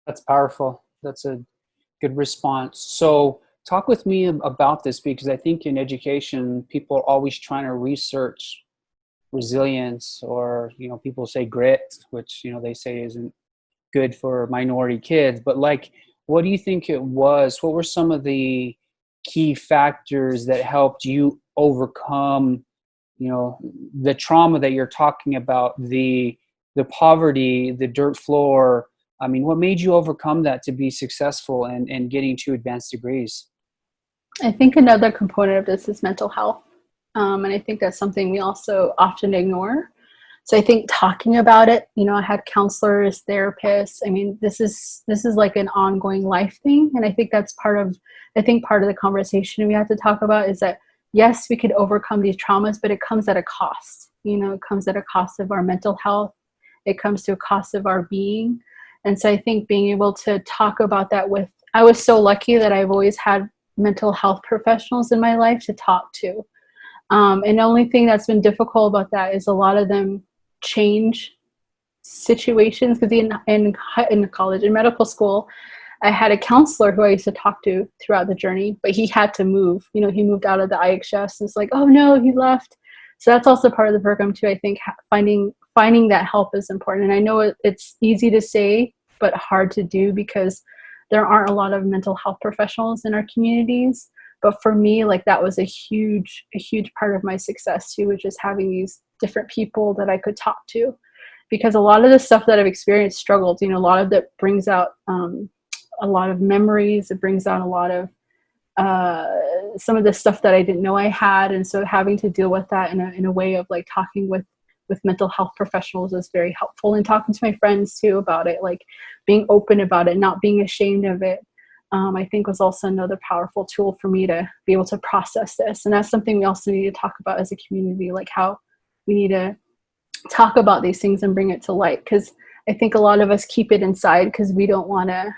That's powerful. That's a good response. So talk with me about this, because I think in education, people are always trying to research resilience, or, people say grit, which, they say isn't good for minority kids. But like, what do you think it was? What were some of the key factors that helped you overcome, the trauma that you're talking about, the poverty, the dirt floor? I mean, what made you overcome that to be successful and getting 2 advanced degrees? I think another component of this is mental health. And I think that's something we also often ignore. So I think talking about it, I had counselors, therapists. I mean, this is like an ongoing life thing. And I think that's part of the conversation we have to talk about is that, yes, we could overcome these traumas, but it comes at a cost. It comes at a cost of our mental health. It comes to a cost of our being. And so I think being able to talk about that I was so lucky that I've always had mental health professionals in my life to talk to. And the only thing that's been difficult about that is a lot of them change situations. Because in college, in medical school, I had a counselor who I used to talk to throughout the journey, but he had to move. He moved out of the IHS. And it's like, oh no, he left. So that's also part of the program too. I think finding that help is important. And I know it's easy to say, but hard to do, because there aren't a lot of mental health professionals in our communities. But for me, like that was a huge part of my success too, which is having these different people that I could talk to. Because a lot of the stuff that I've experienced struggled, a lot of that brings out a lot of memories. It brings out a lot of some of the stuff that I didn't know I had. And so having to deal with that in a way of like talking with mental health professionals is very helpful. And talking to my friends too about it, like being open about it, not being ashamed of it. I think was also another powerful tool for me to be able to process this. And that's something we also need to talk about as a community, like how we need to talk about these things and bring it to light. Because I think a lot of us keep it inside because we don't want to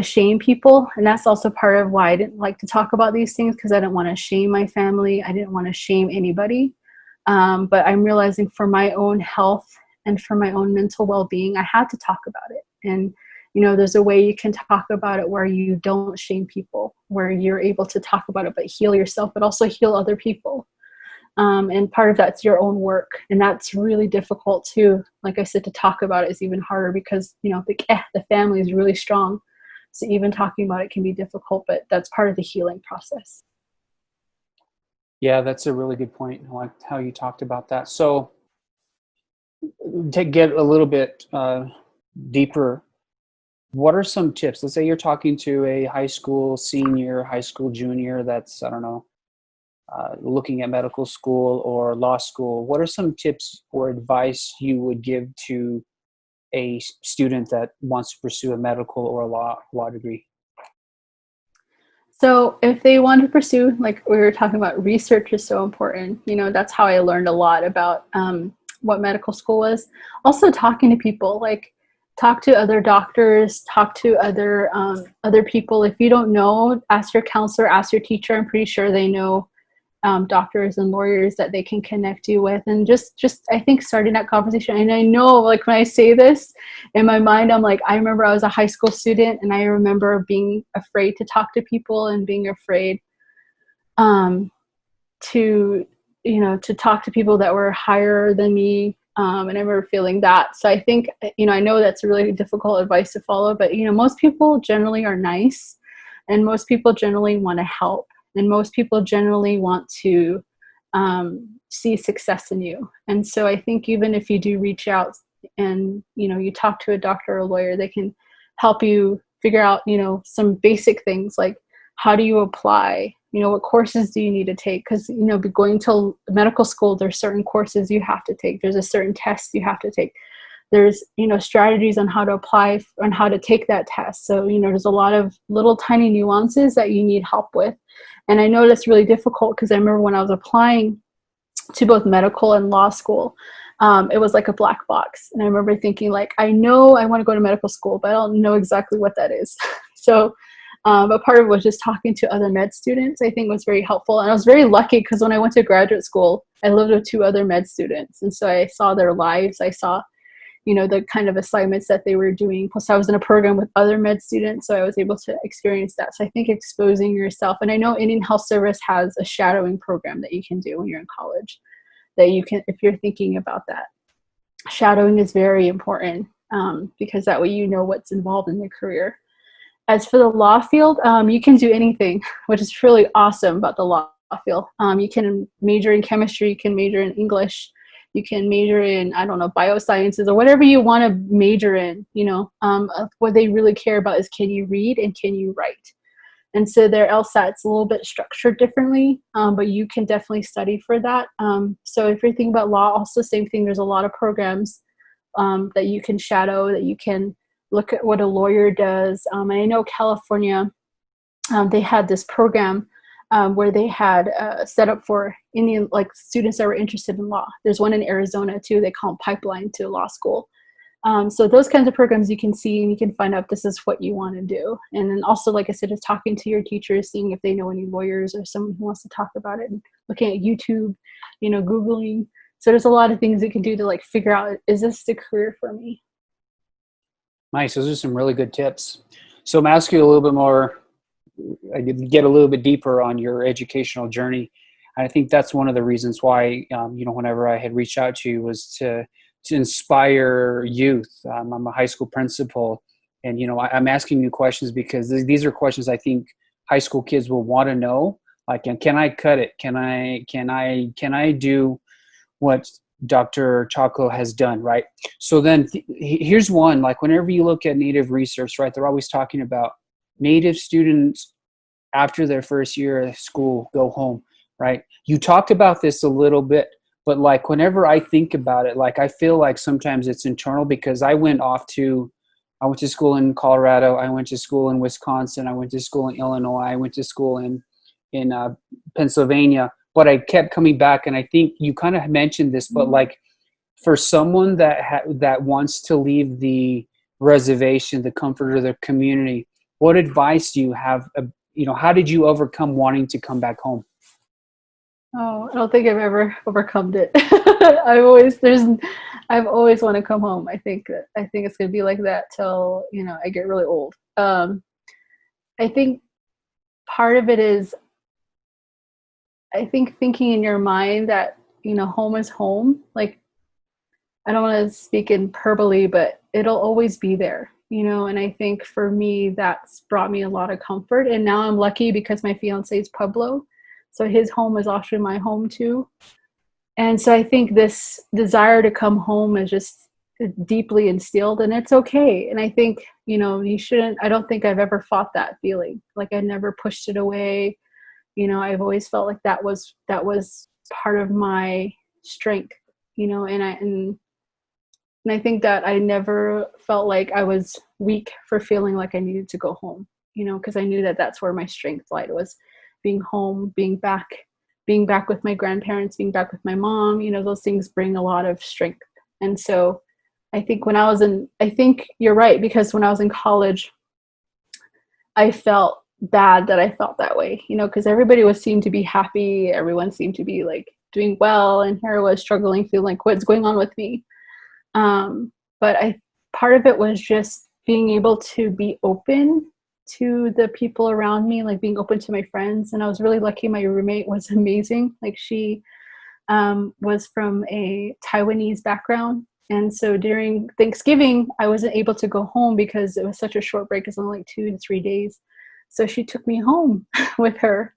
shame people. And that's also part of why I didn't like to talk about these things, because I didn't want to shame my family. I didn't want to shame anybody. But I'm realizing for my own health and for my own mental well-being, I had to talk about it. And there's a way you can talk about it where you don't shame people, where you're able to talk about it, but heal yourself, but also heal other people. And part of that's your own work. And that's really difficult too. Like I said, to talk about it is even harder because, the family is really strong. So even talking about it can be difficult, but that's part of the healing process. Yeah, that's a really good point. I like how you talked about that. So to get a little bit deeper, what are some tips? Let's say you're talking to a high school senior, high school junior that's, I don't know, looking at medical school or law school. What are some tips or advice you would give to a student that wants to pursue a medical or a law degree? So if they want to pursue, like we were talking about, research is so important. That's how I learned a lot about what medical school was. Also talking to people, like talk to other doctors, talk to other people. If you don't know, ask your counselor, ask your teacher. I'm pretty sure they know doctors and lawyers that they can connect you with. And just I think starting that conversation. And I know, like, when I say this in my mind, I'm like, I remember I was a high school student, and I remember being afraid to talk to people and being afraid to to talk to people that were higher than me. And I remember feeling that. So I think, I know that's really difficult advice to follow, but most people generally are nice, and most people generally want to help, and most people generally want to see success in you. And so I think even if you do reach out and you talk to a doctor or a lawyer, they can help you figure out some basic things, like how do you apply, what courses do you need to take, because going to medical school, there's certain courses you have to take, there's a certain test you have to take, there's strategies on how to apply and how to take that test. So there's a lot of little tiny nuances that you need help with. And I know that's really difficult, because I remember when I was applying to both medical and law school, it was like a black box. And I remember thinking, like, I know I want to go to medical school, but I don't know exactly what that is. So, but part of it was just talking to other med students, I think was very helpful. And I was very lucky, because when I went to graduate school, I lived with 2 other med students. And so I saw their lives. I saw the kind of assignments that they were doing. Plus I was in a program with other med students, so I was able to experience that. So I think exposing yourself, and I know Indian Health Service has a shadowing program that you can do when you're in college, that you can, if you're thinking about that. Shadowing is very important, because that way what's involved in your career. As for the law field, you can do anything, which is really awesome about the law field. You can major in chemistry, you can major in English, you can major in, I don't know, biosciences, or whatever you want to major in. What they really care about is, can you read and can you write? And so their LSAT's a little bit structured differently, but you can definitely study for that. So if you're thinking about law, also same thing. There's a lot of programs that you can shadow, that you can look at what a lawyer does. I know California, they had this program where they had set up for Indian, like, students that were interested in law. There's one in Arizona too. They call them Pipeline to Law School. So those kinds of programs you can see, and you can find out if this is what you want to do. And then also, like I said, just talking to your teachers, seeing if they know any lawyers or someone who wants to talk about it, and looking at YouTube, Googling. So there's a lot of things you can do to, like, figure out, is this the career for me? Nice. Those are some really good tips. So I'm asking you a little bit more, I did get a little bit deeper on your educational journey. And I think that's one of the reasons why, whenever I had reached out to you, was to inspire youth. I'm a high school principal, and, I'm asking you questions because these are questions I think high school kids will want to know. Like, can I cut it? Can I do what Dr. Chaco has done, right? So then here's one, like, whenever you look at Native research, right, they're always talking about Native students after their first year of school go home, right? You talked about this a little bit, but, like, whenever I think about it, like, I feel like sometimes it's internal, because I went to school in Colorado, I went to school in Wisconsin, I went to school in Illinois, I went to school in Pennsylvania, but I kept coming back. And I think you kind of mentioned this, but, like, for someone that wants to leave the reservation, the comfort of their community, what advice do you have? How did you overcome wanting to come back home? Oh, I don't think I've ever overcome it. I've always want to come home. I think it's gonna be like that till I get really old. I think part of it is, I think, thinking in your mind that home is home. Like, I don't want to speak in hyperbole, but it'll always be there. And I think for me, that's brought me a lot of comfort. And now I'm lucky because my fiance is Pueblo, so his home is actually my home too. And so I think this desire to come home is just deeply instilled, and it's okay. And I think, you shouldn't, I don't think I've ever fought that feeling. Like, I never pushed it away. I've always felt like that was part of my strength, and I think that I never felt like I was weak for feeling like I needed to go home, because I knew that that's where my strength lied, was being home, being back being back with my grandparents, being back with my mom, those things bring a lot of strength. And so I think I think you're right, because when I was in college, I felt bad that I felt that way, because everybody seemed to be happy. Everyone seemed to be like doing well. And here I was struggling, feeling like, what's going on with me? But part of it was just being able to be open to the people around me, like being open to my friends. And I was really lucky. My roommate was amazing. Like she was from a Taiwanese background. And so during Thanksgiving, I wasn't able to go home because it was such a short break. It was only like 2 to 3 days. So she took me home with her.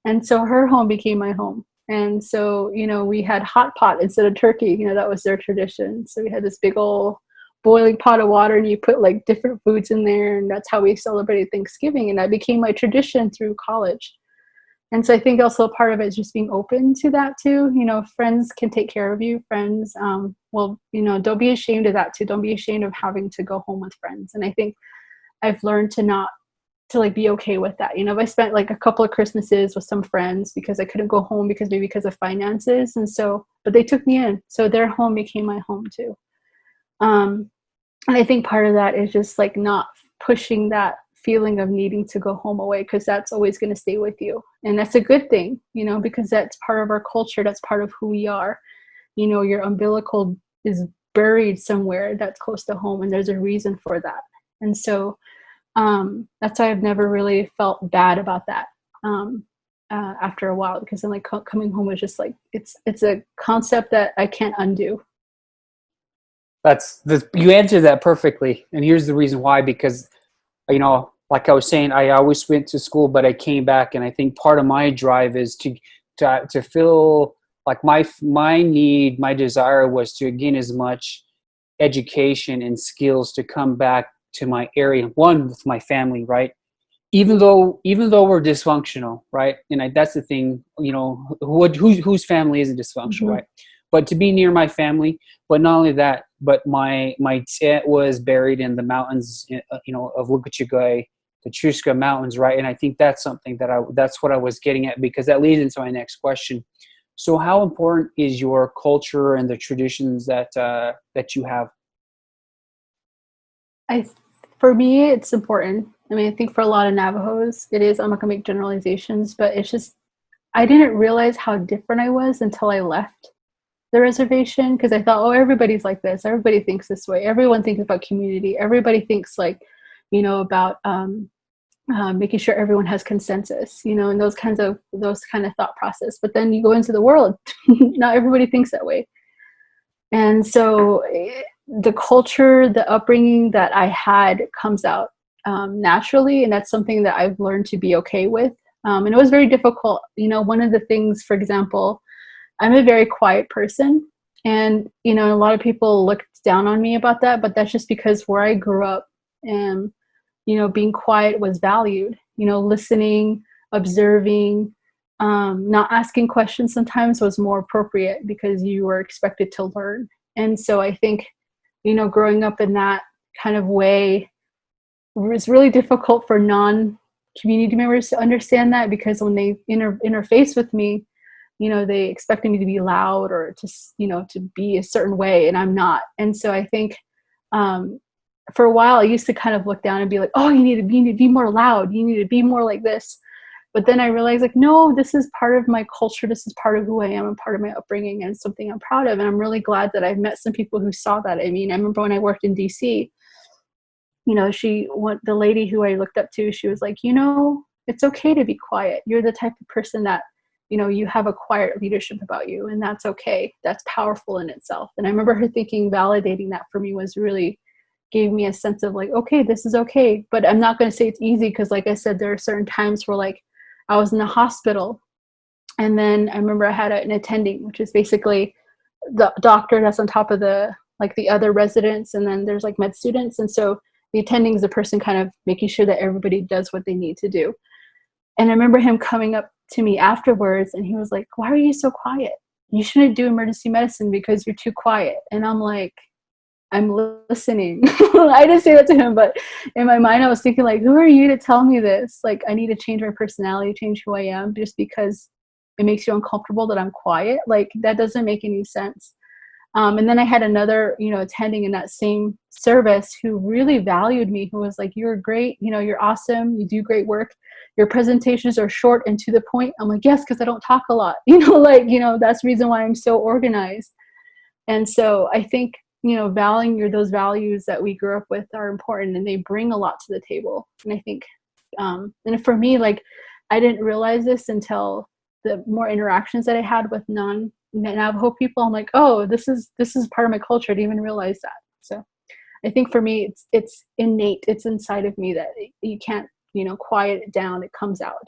And so her home became my home. And so, we had hot pot instead of turkey. That was their tradition. So we had this big old boiling pot of water, and you put like different foods in there. And that's how we celebrated Thanksgiving. And that became my tradition through college. And so I think also part of it is just being open to that too. Friends can take care of you. Friends, don't be ashamed of that too. Don't be ashamed of having to go home with friends. And I think I've learned to like be okay with that. I spent like a couple of Christmases with some friends because I couldn't go home because of finances. And so, but they took me in. So their home became my home too. And I think part of that is just like not pushing that feeling of needing to go home away, because that's always going to stay with you. And that's a good thing, because that's part of our culture. That's part of who we are. Your umbilical is buried somewhere that's close to home, and there's a reason for that. And so that's why I've never really felt bad about that after a while, because then like coming home was just like, it's a concept that I can't undo. You answered that perfectly. And here's the reason why, because like I was saying, I always went to school, but I came back, and I think part of my drive is to feel like my desire was to gain as much education and skills to come back to my area, one with my family, right? Even though we're dysfunctional, right? And that's the thing, whose family isn't dysfunctional, Mm-hmm. right? But to be near my family, but not only that, but my tent was buried in the mountains, of Lukachigai, the Chuska Mountains, right? And I think that's something that's what I was getting at, because that leads into my next question. So, how important is your culture and the traditions that you have? For me, it's important. I mean, I think for a lot of Navajos, it is. I'm not gonna make generalizations, but it's just, I didn't realize how different I was until I left the reservation, because I thought, oh, everybody's like this. Everybody thinks this way. Everyone thinks about community. Everybody thinks like, about making sure everyone has consensus, and those kind of thought process. But then you go into the world, not everybody thinks that way. And so the culture, the upbringing that I had comes out naturally, and that's something that I've learned to be okay with. And it was very difficult. One of the things, for example, I'm a very quiet person, and a lot of people looked down on me about that, but that's just because where I grew up, and being quiet was valued. Listening, observing, not asking questions sometimes was more appropriate because you were expected to learn. And so I think, growing up in that kind of way was really difficult for non-community members to understand that, because when they interface with me, they expected me to be loud or to be a certain way, and I'm not. And so I think for a while I used to kind of look down and be like, oh, you need to be more loud. You need to be more like this. But then I realized, like, no, this is part of my culture. This is part of who I am and part of my upbringing, and something I'm proud of. And I'm really glad that I've met some people who saw that. I mean, I remember when I worked in DC, the lady who I looked up to, she was like, it's okay to be quiet. You're the type of person that, you have a quiet leadership about you, and that's okay. That's powerful in itself. And I remember her validating that for me was really gave me a sense of like, okay, this is okay. But I'm not going to say it's easy, because like I said, there are certain times where like I was in the hospital, and then I remember I had an attending, which is basically the doctor that's on top of the other residents, and then there's like med students. And so the attending is the person kind of making sure that everybody does what they need to do. And I remember him coming up to me afterwards, and he was like, why are you so quiet? You shouldn't do emergency medicine because you're too quiet. And I'm like, I'm listening. I didn't say that to him, but in my mind I was thinking like, who are you to tell me this? Like, I need to change my personality, change who I am, just because it makes you uncomfortable that I'm quiet. Like, that doesn't make any sense. And then I had another, attending in that same service who really valued me, who was like, you're great, you're awesome, you do great work. Your presentations are short and to the point. I'm like, yes, because I don't talk a lot, that's the reason why I'm so organized. And so I think, valuing those values that we grew up with are important, and they bring a lot to the table. And I think, and for me, like, I didn't realize this until the more interactions that I had with non-Navajo people. I'm like, oh, this is part of my culture. I didn't even realize that. So I think for me, it's innate. It's inside of me that you can't, quiet it down. It comes out.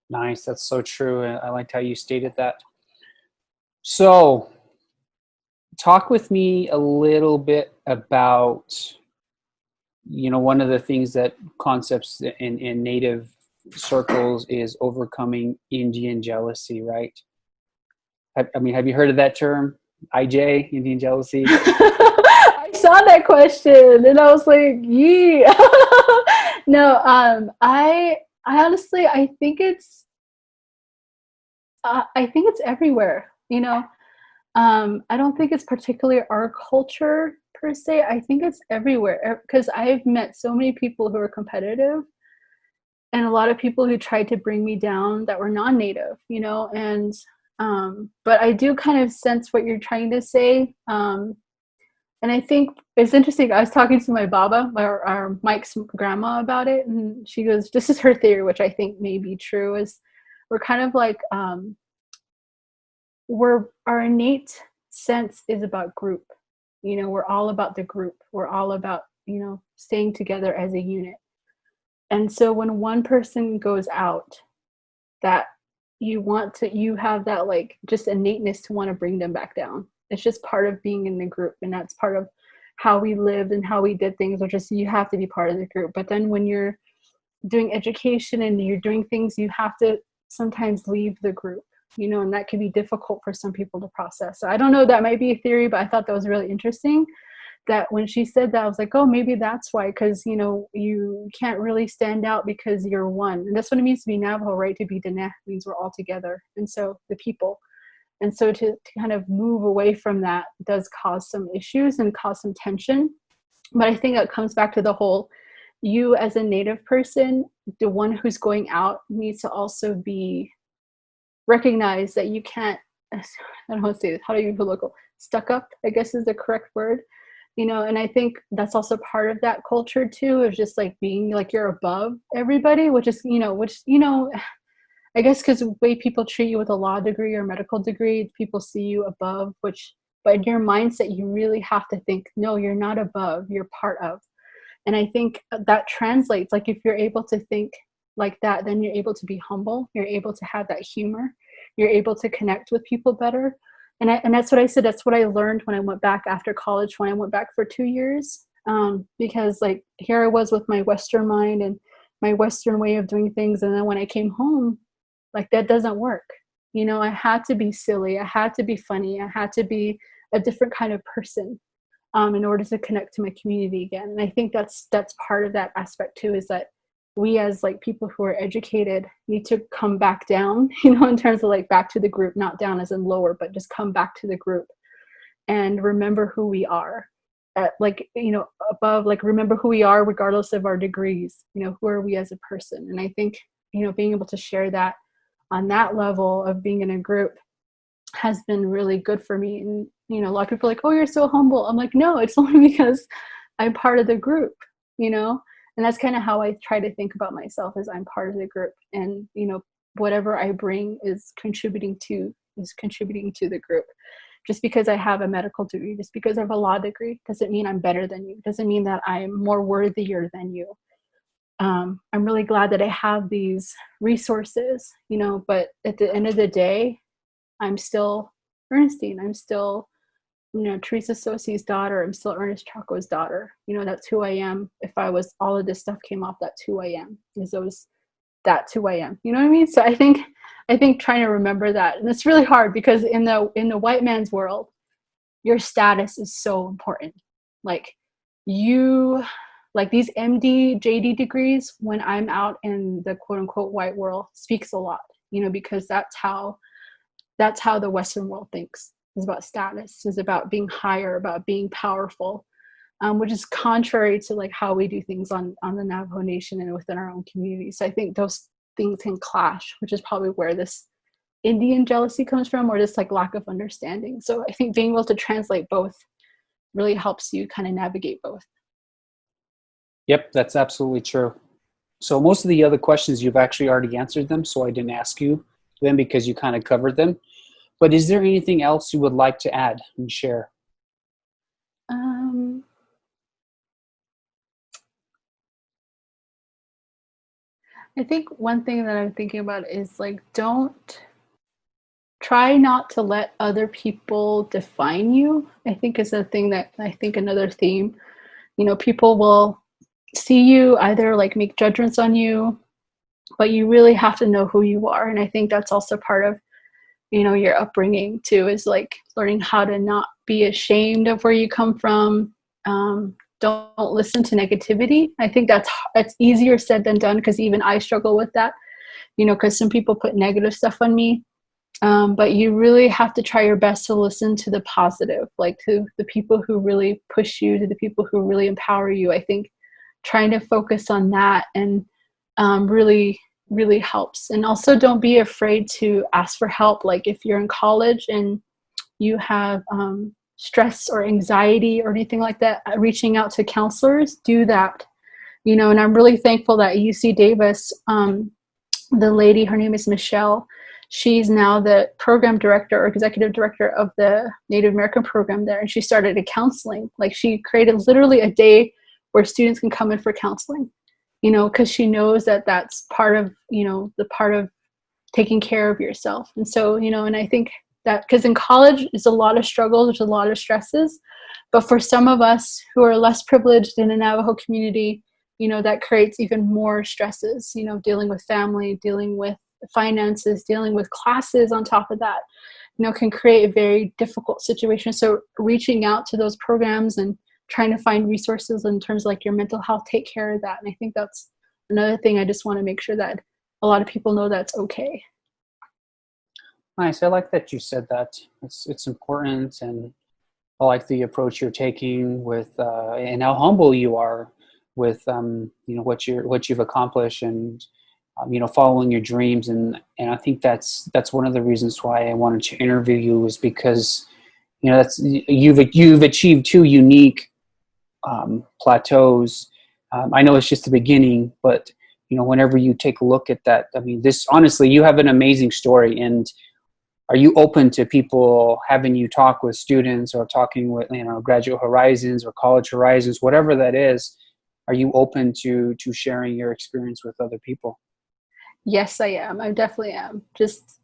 Nice. That's so true. I liked how you stated that. So talk with me a little bit about, one of the things that concepts in Native circles is overcoming Indian jealousy, right? I mean, have you heard of that term? IJ, Indian jealousy? I saw that question and I was like, yee. No, I honestly, I think it's everywhere, I don't think it's particularly our culture per se. I think it's everywhere, because I've met so many people who are competitive, and a lot of people who tried to bring me down that were non-native, and but I do kind of sense what you're trying to say. And I think it's interesting. I was talking to my Baba, our Mike's grandma, about it, and she goes, this is her theory, which I think may be true, is we're kind of like, our innate sense is about group. We're all about the group. We're all about, staying together as a unit. And so when one person goes out, that you have that, like, just innateness to want to bring them back down. It's just part of being in the group, and that's part of how we lived and how we did things, which is you have to be part of the group. But then when you're doing education and you're doing things, you have to sometimes leave the group, and that can be difficult for some people to process. So I don't know, that might be a theory, but I thought that was really interesting, that when she said that, I was like, oh, maybe that's why, because, you can't really stand out because you're one. And that's what it means to be Navajo, right? To be Diné means we're all together. And so the people. And so to kind of move away from that does cause some issues and cause some tension. But I think that comes back to the whole, you as a Native person, the one who's going out, needs to also be recognized that you can't, I don't want to say this, how do you local? Stuck up, I guess is the correct word. And I think that's also part of that culture too, of just like being like you're above everybody, which is, I guess because the way people treat you with a law degree or medical degree, people see you above, but in your mindset, you really have to think, no, you're not above, you're part of. And I think that translates, like, if you're able to think like that, then you're able to be humble, you're able to have that humor, you're able to connect with people better. And that's what I said, that's what I learned when I went back after college, when I went back for 2 years, because like here I was with my Western mind and my Western way of doing things. And then when I came home, like, that doesn't work. I had to be silly. I had to be funny. I had to be a different kind of person in order to connect to my community again. And I think that's part of that aspect too, is that we as like people who are educated need to come back down, in terms of like back to the group, not down as in lower, but just come back to the group and remember who we are. Above, like, remember who we are regardless of our degrees, who are we as a person. And I think, being able to share that on that level of being in a group has been really good for me. And, a lot of people are like, oh, you're so humble. I'm like, no, it's only because I'm part of the group, and that's kind of how I try to think about myself, as I'm part of the group. And, whatever I bring is contributing to the group. Just because I have a medical degree, just because I have a law degree, doesn't mean I'm better than you. Doesn't mean that I'm more worthier than you. I'm really glad that I have these resources, but at the end of the day, I'm still Ernestine. I'm still, Teresa Sosie's daughter. I'm still Ernest Chaco's daughter. That's who I am. If all of this stuff came off, that's who I am. That's who I am. You know what I mean? So I think trying to remember that, and it's really hard because in the white man's world, your status is so important. Like these MD, JD degrees, when I'm out in the quote unquote white world, speaks a lot. because that's how the Western world thinks. It's about status, it's about being higher, about being powerful, which is contrary to like how we do things on the Navajo Nation and within our own community. So I think those things can clash, which is probably where this Indian jealousy comes from, or this like lack of understanding. So I think being able to translate both really helps you kind of navigate both. Yep, that's absolutely true. So most of the other questions you've actually already answered them, so I didn't ask you them because you kind of covered them. But is there anything else you would like to add and share? I think one thing that I'm thinking about is like, don't try not to let other people define you. I think is a thing that I think another theme, people will see you either like make judgments on you, but you really have to know who you are. And I think that's also part of, your upbringing too, is like learning how to not be ashamed of where you come from. Don't listen to negativity. I think that's easier said than done, because even I struggle with that, because some people put negative stuff on me. But you really have to try your best to listen to the positive, like to the people who really push you, to the people who really empower you. I think trying to focus on that and really, really helps. And also don't be afraid to ask for help. Like if you're in college and you have stress or anxiety or anything like that, reaching out to counselors, do that. And I'm really thankful that UC Davis, the lady, her name is Michelle, she's now the program director or executive director of the Native American program there. And she started a counseling. Like she created literally a day where students can come in for counseling, because she knows that that's part of, the part of taking care of yourself. And so, and I think that because in college there's a lot of struggles, there's a lot of stresses, but for some of us who are less privileged in the Navajo community, that creates even more stresses, dealing with family, dealing with finances, dealing with classes on top of that, can create a very difficult situation. So reaching out to those programs and trying to find resources in terms of like your mental health, take care of that. And I think that's another thing I just want to make sure that a lot of people know that's okay. Nice. I like that you said that. It's important, and I like the approach you're taking with and how humble you are with what you've accomplished, and following your dreams. And I think that's one of the reasons why I wanted to interview you, is because that's you've achieved two unique plateaus. I know it's just the beginning, but whenever you take a look at that, I mean, this honestly, you have an amazing story. And are you open to people having you talk with students, or talking with graduate horizons or college horizons, whatever that is? Are you open to sharing your experience with other people? Yes, I am. I definitely am. Just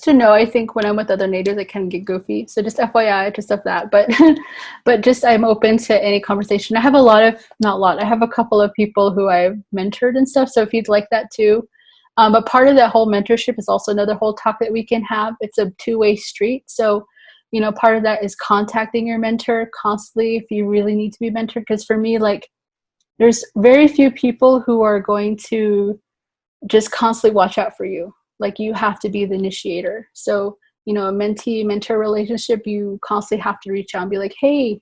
to know, I think when I'm with other natives, I can get goofy. So just FYI, just of that. But but just I'm open to any conversation. I have I have a couple of people who I've mentored and stuff. So if you'd like that too. But part of that whole mentorship is also another whole talk that we can have. It's a two-way street. So, part of that is contacting your mentor constantly if you really need to be mentored. Because for me, like, there's very few people who are going to just constantly watch out for you. Like you have to be the initiator. So, a mentee-mentor relationship, you constantly have to reach out and be like, hey,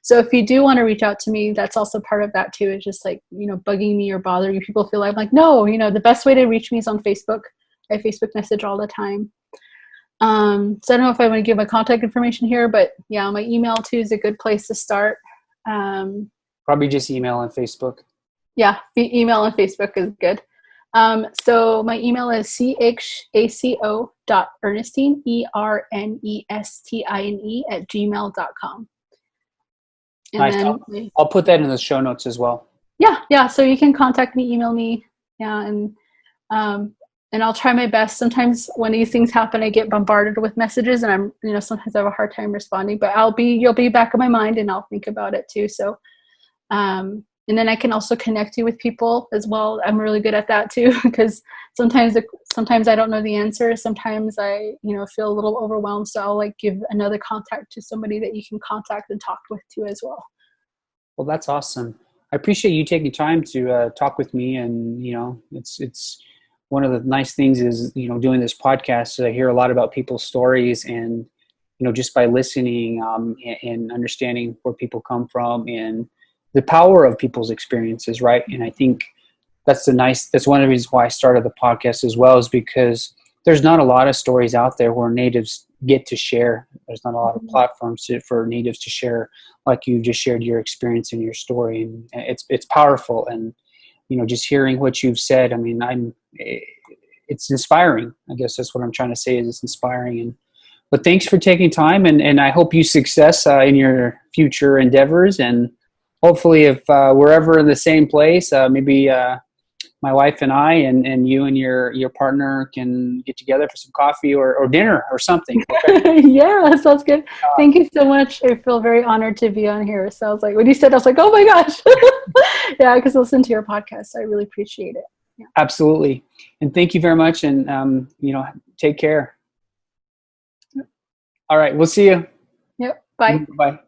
So if you do want to reach out to me, that's also part of that too. It's just like, bugging me or bothering you. People feel like, no, the best way to reach me is on Facebook. I Facebook message all the time. So I don't know if I want to give my contact information here, but yeah, my email too is a good place to start. Probably just email and Facebook. Yeah, email and Facebook is good. So my email is chaco.ernestine, ernestine@gmail.com. And Nice. then I'll put that in the show notes as well. Yeah. So you can contact me, email me. Yeah. And I'll try my best. Sometimes when these things happen, I get bombarded with messages, and I'm, sometimes I have a hard time responding, but you'll be back in my mind, and I'll think about it too. So, and then I can also connect you with people as well. I'm really good at that too, because sometimes I don't know the answer. Sometimes I, feel a little overwhelmed. So I'll like give another contact to somebody that you can contact and talk with too as well. Well, that's awesome. I appreciate you taking time to talk with me, and it's one of the nice things is, doing this podcast, I hear a lot about people's stories, and, just by listening and understanding where people come from and the power of people's experiences. Right. And I think that's one of the reasons why I started the podcast as well, is because there's not a lot of stories out there where Natives get to share. There's not a lot of platforms for Natives to share, like you just shared your experience and your story. And it's powerful. And, just hearing what you've said, I mean, it's inspiring. I guess that's what I'm trying to say, is it's inspiring. But thanks for taking time, and I hope you success in your future endeavors. And hopefully if we're ever in the same place, maybe my wife and I and you and your partner can get together for some coffee or dinner or something. Okay? Yeah, that sounds good. Thank you so much. I feel very honored to be on here. Sounds like when you said, I was like, oh my gosh. Yeah, because I listen to your podcast. I really appreciate it. Yeah. Absolutely. And thank you very much. And, take care. All right. We'll see you. Yep. Bye. Bye.